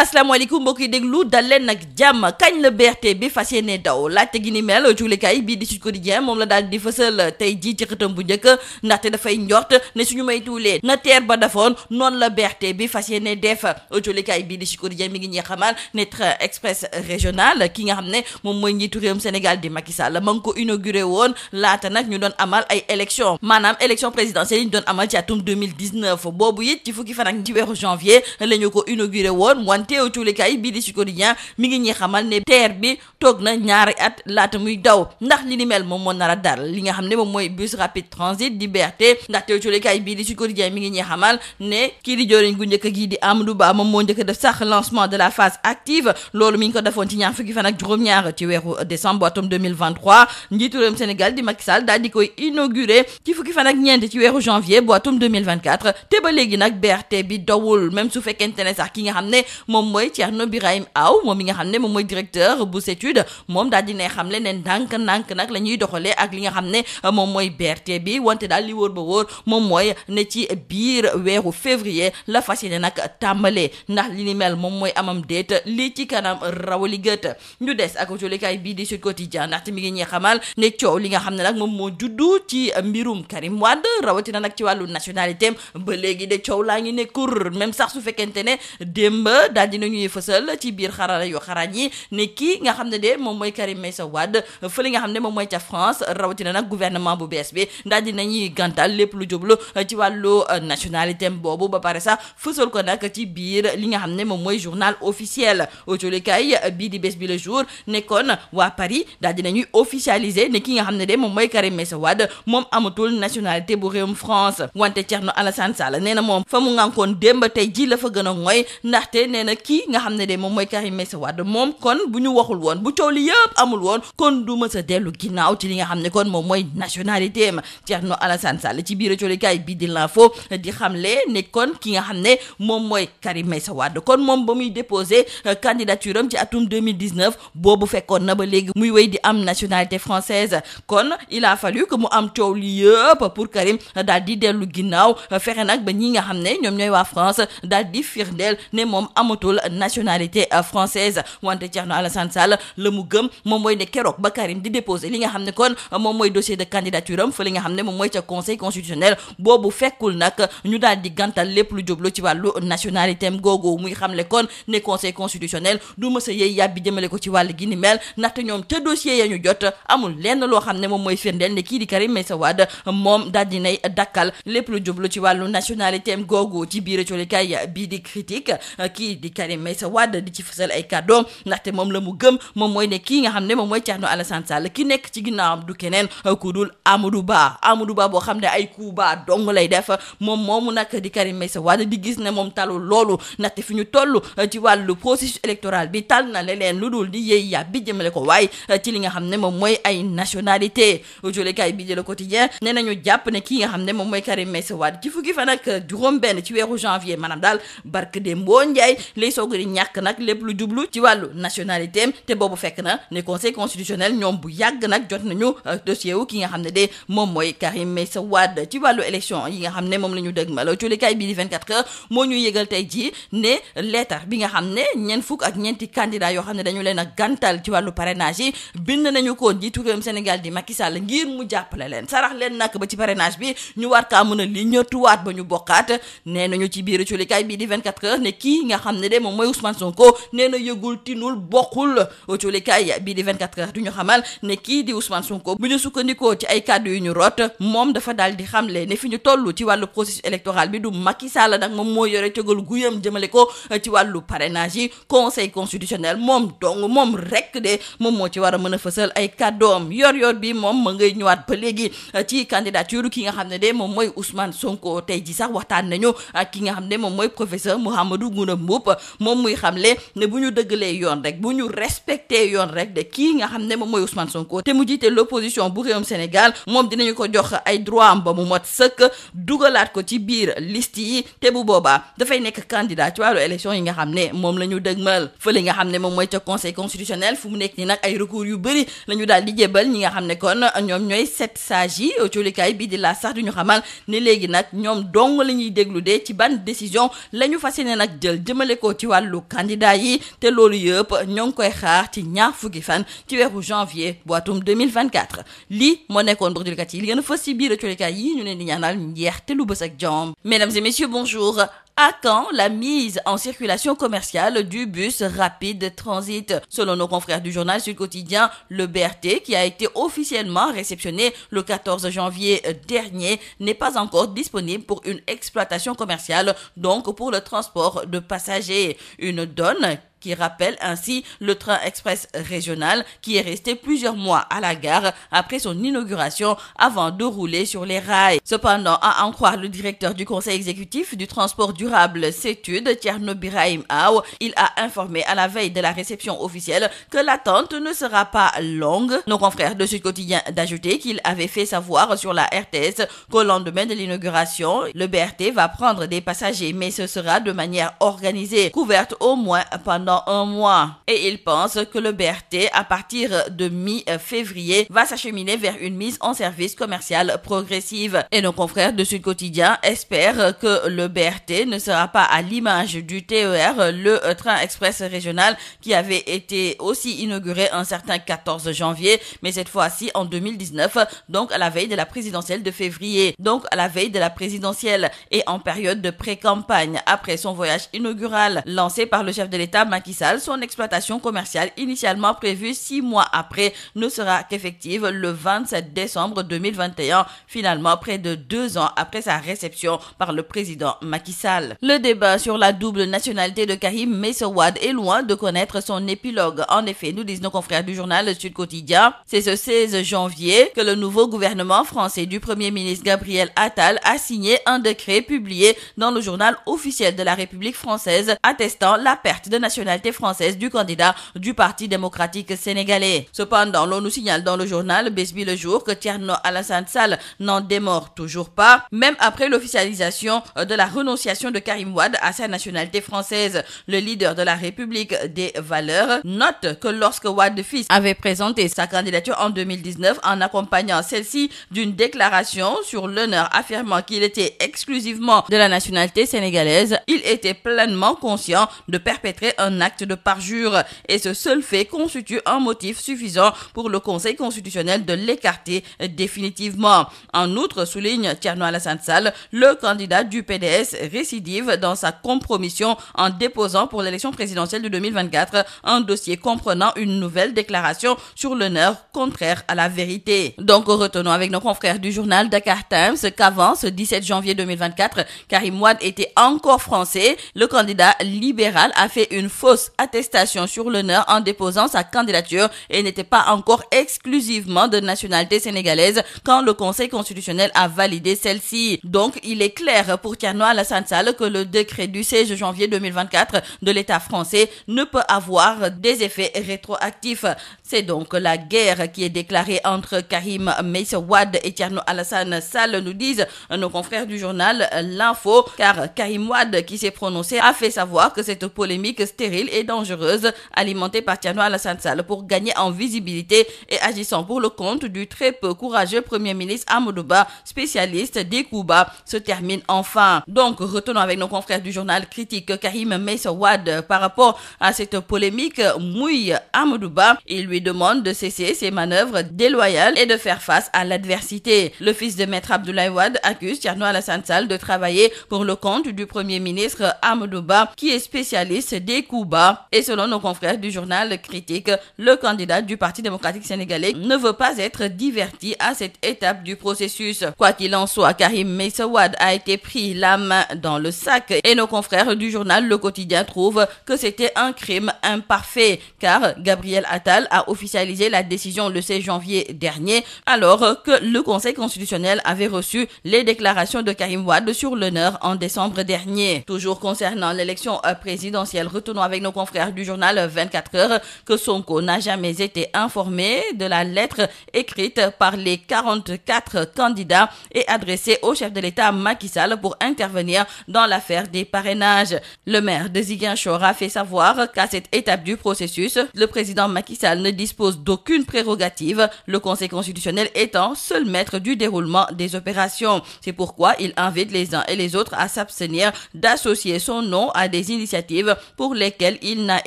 asalaamaaleykum mbokk yi déglu dal leen nag jàmm kañ la BRT bi fas yéene daw laajte gi ni mel juglikaay bii di Sud Quotidien moom la daal di fësal tey jii ci xëtam bu njëkk ndaxte dafay njort ne suñu may tuulee na teer ba dafoon noonu la BRT bi fas yéene def juglikaay bii di Sud Quotidien mi ngi ñuy xamal ne train express régional ki nga xam ne moom mooy njiitu réewum Sénégal di Macky Sall ma ngi ko inauguré woon laata nag ñu doon amal ay élection maanaam élection présidentielle yi ñu doon amal ci atum 2019 boobu it ci fukki fan ak ci weeru janvier la ñu ko inauguré woon teew cuulikaay bii di Sud Quotidien mi ngi ñuy xamal ne TER bi toog na ñaari at laata muy daw ndax li ni mel moom moo nar a dal li nga xam ne moom mooy bus rapide transit di BRT ndax teew cuulikaay bii di Sud Quotidien mi ngi ñuy xamal ne kii di joriñ gu njëkk gii di Amadou Ba moom moo njëkk def sax lancement de la phase active loolu mi ngi ko defoon ci ñaar fukki fan ak juróom-ñaar ci weeru décembre atum 2023 njiitu réewum Sénégal di Macky Sall daal di koy inauguré ci fukki fan ak ñeent ci weeru janvier bu atum 2024 te ba léegi nag BRT bi dawul même su fekkente ne sax ki nga xam ne moom mooy Thierno Birahim Aw moom mi nga xam ne moom mooy directeur bu CETUD moom daal dina xamle ne ndànk-ndànk nag la ñuy doxalee ak li nga xam ne moom mooy BRT bi wante daal li wóor ba wóor moom mooy ne ci biir weeru février la fas yéene nag tàmbalee ndax li ni mel moom mooy amam déet lii ci kanam rawali gët ñu des ak jolikaay bii di Sud Quotidien ndaxte mi ngi ñuy xamal ne coow li nga xam ne nag moom moo juddu ci mbirum Karim Wade rawatina nag ci wàllu nationalité ba léegi de coow laa ngi ne kur même sax su fekkente ne démb daal dina ñuy fësal ci biir xarala yu xarañ yi ne kii nga xam ne de moom mooy Karim Meïssa Wade fële nga xam ne moom mooy ca France rawatina nag gouvernement bu bees bi daal dinañuy gantal lépp lu jublu ci wàllu nationalité boobu ba pare sax fësal ko nag ci biir li nga xam ne moom mooy journal officiel autolikaay bii di bés bi le jour nekkoon waa Paris daal dinañuy officialiser ne ki nga xam ne de moom mooy Karim Meïssa Wade moom amatul nationalité bu réewum France wante Thierno Alassane Sall nee na moom fa mu ngànkoon démb tey ji la fa gën a ngoy ndaxte nee na kii nga xam ne de moom mooy Karim Meïssa Wade moom kon bu ñu waxul woon bu coow li yëpp amul woon kon du mës a dellu ginnaaw ci li nga xam ne kon moom mooy nationalité am Thierno Alassane Sall ci biir coolikaay bii di l'info di xamle ne kon ki nga xam ne moom mooy Karim Meïssa Wade kon moom ba muy déposé candidature am ci atum 2019 boobu fekkoon na ba léegi muy wéy di am nationalité française kon il a fallu que mu am coow li yëpp pour Karim daal di dellu ginnaaw fexe nag ba ñi nga xam ne ñoom ñooy waa France daal di firndeel ne moom amatul nationalité française wante Thierno Alassane Sall la mu gëm moom mooy ne keroog ba Karim di déposé li nga xam ne kon moom mooy dossier de candidature am fa li nga xam ne moom mooy ca conseil constitutionnel boobu fekkul nag ñu daal di gantal lépp lu jublu ci wàllu nationalité am googu muy xamle kon ne conseil constitutionnel du mës a yey yàbbi jëmale ko ci wàll gi ni mel ndaxte ñoom te dossier ya ñu jot amul lenn loo xam ne moom mooy firndeel ne kii di Karim Meïssa Wade moom daal di nay dakkal lépp lu jublu ci wàllu nationalité am googu ci biir coolikaay bii di critique kii di Karim Meïssa Wade di ci fësal ay kàddoom ndaxte moom la mu gëm moom mooy ne kii nga xam ne moom mooy Thierno Alassane Sall ki nekk ci ginnaawam du keneen ku dul Amadou Ba boo xam ne ay coup bas dong lay def moom moomu nag di Karim Meïssa Wade di gis ne moom talul loolu ndaxte fi ñu toll ci wàllu processus électoral bi tal na leneen lu dul di yéey yàb bi jëmale ko waaye ci li nga xam ne moom mooy ay nationalité jolekaay bi di Le Quotidien nee nañu jàpp ne kii nga xam ne moom mooy Karim Meïssa Wade ci fukki fan ak juróom benn ci weeru janvier maanaam daal barke de mboo njaay lay soog di ñàkk nag lépp lu jublu ci wàllu nationalité am te boobu fekk na ne conseil constitutionnel ñoom bu yàgg nag jot nañu dossier wu ki nga xam ne de moom mooy Karim Meïssa Wade ci wàllu élection yi nga xam ne moom la ñu dëgmal coolikaay bii di 24 heures moo ñu yëgal tey ji ne lettre bi nga xam ne ñeent fukk ak ñeenti candidat yoo xam ne dañu leen a gàntal ci wàllu parrainage yi bind nañu ko njiitu réewum Sénégal di Macky Sall ngir mu jàppale leen sarax leen nag ba ci parrainage bi ñu war kaa mën a li ñëtuwaat ba ñu bokkaat nee nañu ci biir coolikaay bii di 24 heures ne kii nga xam ne de moom mooy Ousmane Sonko nee na yëgul tinul bokkul coolikaay bii di 24 heures du ñu xamal ne kii di Ousmane Sonko bu ñu sukkandikoo ci ay kàddu yu ñu root moom dafa daal di xamle ne fi ñu toll ci wàllu processus électoral bi du Macky Sall nag moom moo yore cëgal guyam jëmale ko ci wàllu parrainage yi conseil constitutionnel moom dong moom rek de moom moo ci war a mën a fësal ay kàddoom yor bi moom ma ngay ñëwaat ba léegi ci candidature ki nga xam ne de moom mooy Ousmane Sonko tey ji sax waxtaan nañu ak ki nga xam ne moom mooy professeur Mouhamadou Ngouna Mboup moom muy xamle ne bu ñu dëggalee yoon rek bu ñu respecté yoon rek de kii nga xam ne moom mooy Ousmane Sonko te mu jiite l'opposition bu réewum Sénégal moom dinañu ko jox ay droit am ba mu mot sëkk dugalaat ko ci biir liste yi te bu boobaa dafay nekk candidat ci wàllu élection yi nga xam ne moom la ñu dëgmal fële nga xam ne moom mooy ca conseil constitutionnel fu mu nekk ni nag ay recours yu bëri la ñu daal di jébal ñi nga xam ne kon ñoom ñooy 7 sages yi coolikaay bi di la sax du ñu xamal ne léegi nag ñoom dong la ñuy déglu de ci ban décision la ñu fas yéene nag jël jëmale ko ko ci wàllu candidat yi te loolu yëpp ñoo ngi koy xaar ci ñaar fukki fan ci weeru janvier bu atum 2024 lii moo nekkoon bordulkat yi li gën a fës ci biir colikaay yi ñu leen di ñaanal njeex te lu bës ak jàmm. Mesdames et messieurs, bonjour. À quand la mise en circulation commerciale du bus rapide transit? Selon nos confrères du journal Sud Quotidien, le BRT, qui a été officiellement réceptionné le 14 janvier dernier, n'est pas encore disponible pour une exploitation commerciale, donc pour le transport de passagers. Une donne qui rappelle ainsi le train express régional qui est resté plusieurs mois à la gare après son inauguration avant de rouler sur les rails. Cependant, à en croire le directeur du conseil exécutif du transport durable CETUD, Thierno Birahim Aw, il a informé à la veille de la réception officielle que l'attente ne sera pas longue. Nos confrères de Sud Quotidien d'ajouter qu'il avait fait savoir sur la RTS qu'au lendemain de l'inauguration, le BRT va prendre des passagers, mais ce sera de manière organisée, couverte au moins pendant un mois. Et il pense que le BRT, à partir de mi-février, va s'acheminer vers une mise en service commerciale progressive. Et nos confrères de Sud Quotidien espèrent que le BRT ne sera pas à l'image du TER, le train express régional, qui avait été aussi inauguré un certain 14 janvier, mais cette fois-ci en 2019, donc à la veille de la présidentielle de février, donc à la veille de la présidentielle et en période de pré-campagne, après son voyage inaugural lancé par le chef de l'État Macky Sall. Son exploitation commerciale initialement prévue 6 mois après ne sera qu'effective le 27 décembre 2021, finalement près de 2 ans après sa réception par le président Macky Sall. Le débat sur la double nationalité de Karim Meïssa Wade est loin de connaître son épilogue. En effet, nous disent nos confrères du journal Sud Quotidien, c'est ce 16 janvier que le nouveau gouvernement français du Premier ministre Gabriel Attal a signé un décret publié dans le journal officiel de la République française attestant la perte de nationalité française du candidat du Parti démocratique sénégalais. Cependant, l'on nous signale dans le journal Bës Bi Le Jour que Thierno Alassane Sall n'en démord toujours pas, même après l'officialisation de la renonciation de Karim Wade à sa nationalité française. Le leader de la République des Valeurs note que lorsque Wade fils avait présenté sa candidature en 2019 en accompagnant celle-ci d'une déclaration sur l'honneur affirmant qu'il était exclusivement de la nationalité sénégalaise, il était pleinement conscient de perpétrer un acte de parjure et ce seul fait constitue un motif suffisant pour le Conseil constitutionnel de l'écarter définitivement. En outre, souligne Thierno Alassane Sall, le candidat du PDS récidive dans sa compromission en déposant pour l'élection présidentielle de 2024 un dossier comprenant une nouvelle déclaration sur l'honneur contraire à la vérité. Donc retenons avec nos confrères du journal Dakar Times qu'avant ce 17 janvier 2024, Karim Wade était encore français. Le candidat libéral a fait une fausse attestation sur l'honneur en déposant sa candidature et n'était pas encore exclusivement de nationalité sénégalaise quand le Conseil constitutionnel a validé celle-ci. Donc, il est clair pour Thierno Alassane Sall que le décret du 16 janvier 2024 de l'État français ne peut avoir des effets rétroactifs. C'est donc la guerre qui est déclarée entre Karim Meïssa Wade et Thierno Alassane Sall, nous disent nos confrères du journal L'Info, car Karim Wade, qui s'est prononcé, a fait savoir que cette polémique stérile et dangereuse, alimentée par Thierno Alassane Sall pour gagner en visibilité et agissant pour le compte du très peu courageux Premier ministre Amadou Ba, spécialiste des coups bas, se termine enfin. Donc, retenons avec nos confrères du journal Critique que Karim Meïssa Wade, par rapport à cette polémique, mouille Amadou Ba et lui demande de cesser ses manœuvres déloyales et de faire face à l'adversité. Le fils de Maître Abdoulaye Wade accuse Thierno Alassane Sall de travailler pour le compte du Premier ministre Amadou Ba, qui est spécialiste des coups bas. Et selon nos confrères du journal Critique, le candidat du Parti démocratique sénégalais ne veut pas être diverti à cette étape du processus. Quoi qu'il en soit, Karim Meïssa Wade a été pris la main dans le sac et nos confrères du journal Le Quotidien trouvent que c'était un crime imparfait, car Gabriel Attal a officialisé la décision le 16 janvier dernier, alors que le Conseil constitutionnel avait reçu les déclarations de Karim Wade sur l'honneur en décembre dernier. Toujours concernant l'élection présidentielle, retenons avec avec nos confrères du journal 24 heures que Sonko n'a jamais été informé de la lettre écrite par les 44 candidats et adressée au chef de l'État Macky Sall pour intervenir dans l'affaire des parrainages. Le maire de Ziguinchor a fait savoir qu'à cette étape du processus, le président Macky Sall ne dispose d'aucune prérogative, le Conseil constitutionnel étant seul maître du déroulement des opérations. C'est pourquoi il invite les uns et les autres à s'abstenir d'associer son nom à des initiatives pour lesquelles il n'a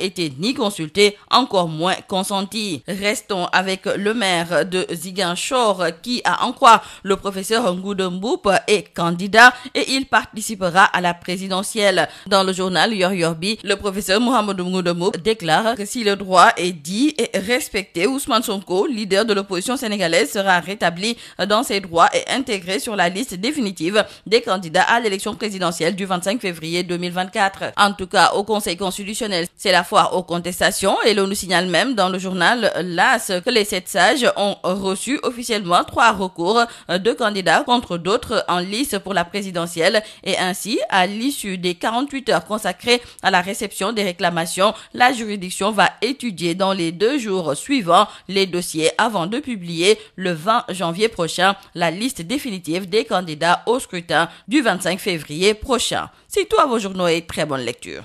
été ni consulté, encore moins consenti. Restons avec le maire de Ziguinchor qui, à en croire le professeur Ngouda Mboup, est candidat et il participera à la présidentielle. Dans le journal Yoor-Yoor bi, le professeur Mouhamadou Ngouda Mboup déclare que si le droit est dit et respecté, Ousmane Sonko, leader de l'opposition sénégalaise, sera rétabli dans ses droits et intégré sur la liste définitive des candidats à l'élection présidentielle du 25 février 2024. En tout cas, au Conseil constitutionnel, c'est la foire aux contestations et l'on nous signale même dans le journal LAS que les 7 sages ont reçu officiellement 3 recours de candidats contre d'autres en lice pour la présidentielle et ainsi, à l'issue des 48 heures consacrées à la réception des réclamations, la juridiction va étudier dans les 2 jours suivants les dossiers avant de publier le 20 janvier prochain la liste définitive des candidats au scrutin du 25 février prochain. C'est tout à vos journaux et très bonne lecture.